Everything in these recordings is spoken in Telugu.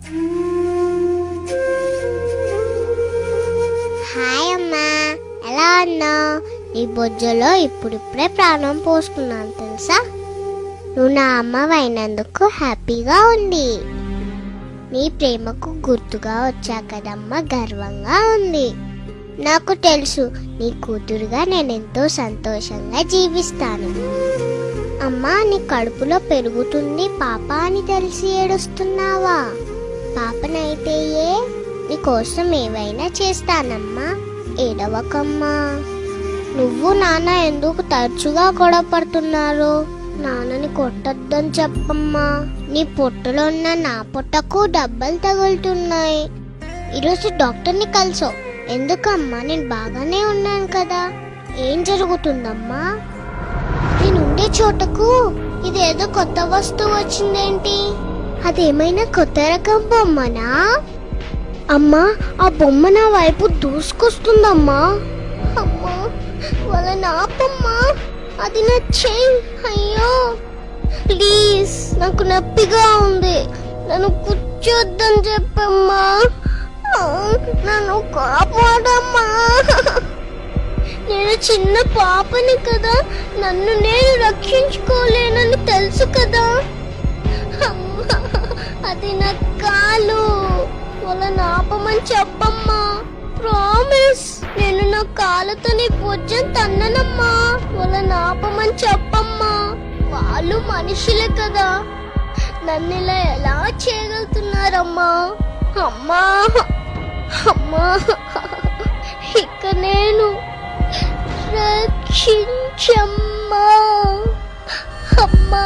హాయ్ అమ్మా, ఎలా ఉన్నావు? నీ బొజ్జలో ఇప్పుడిప్పుడే ప్రాణం పోసుకున్నాను తెలుసా. నువ్వు నా అమ్మవైనందుకు హ్యాపీగా ఉంది. నీ ప్రేమకు గుర్తుగా వచ్చా కదమ్మా, గర్వంగా ఉంది. నాకు తెలుసు నీ కూతురుగా నేనెంతో సంతోషంగా జీవిస్తాను. అమ్మా, నీ కడుపులో పెరుగుతుంది పాప అని తెలిసి ఏడుస్తున్నావా? పాపనైతే నీకోసం ఏవైనా చేస్తానమ్మా, ఏడవకమ్మా. నువ్వు నాన్న ఎందుకు తరచుగా గొడవ పడుతున్నారు? నాన్నని కొట్టొద్దని చెప్పమ్మా. నీ పొట్టలో ఉన్న నా పొట్టకు డబ్బలు తగులుతున్నాయి. ఈరోజు డాక్టర్ని కలిసో. ఎందుకమ్మా? నేను బాగానే ఉన్నాను కదా. ఏం జరుగుతుందమ్మా? నేనుండే చోటకు ఇదేదో కొత్త వస్తువు వచ్చిందేంటి? అదేమైనా కొత్త రకం బొమ్మనా? అమ్మా, ఆ బొమ్మ నా వైపు దూసుకొస్తుందమ్మా. అమ్మా, వాళ్ళ నాపమ్మా, అది నా చెయ్యి. అయ్యో ప్లీజ్, నాకు నొప్పిగా ఉంది. నన్ను కూర్చోద్దని చెప్పమ్మా. నన్ను కాపాడమ్మా. నేను చిన్న పాపని కదా, నన్ను నేను రక్షించుకోలేనని తెలుసు కదా. అమ్మా, అది నా కాలు. వాళ్ళని ఆపమని చెప్పమ్మా. ప్రామిస్, నేను నా కాళ్ళతో నీ భుజం తన్ననమ్మా. వాళ్ళని ఆపమని చెప్పమ్మా. వాళ్ళు మనుషులే కదా, నన్ను ఇలా ఎలా చేయగలుగుతున్నారమ్మా? అమ్మా అమ్మా, ఇక నేను రక్షించమ్మా. అమ్మా,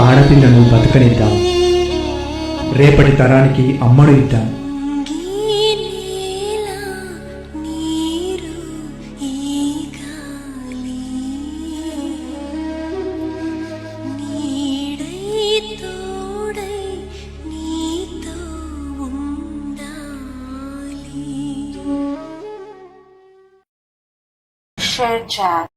ఆడపిల్లను బతకనిద్దాం, రేపటి తరానికి అమ్మను ఇద్దాం. Share chat.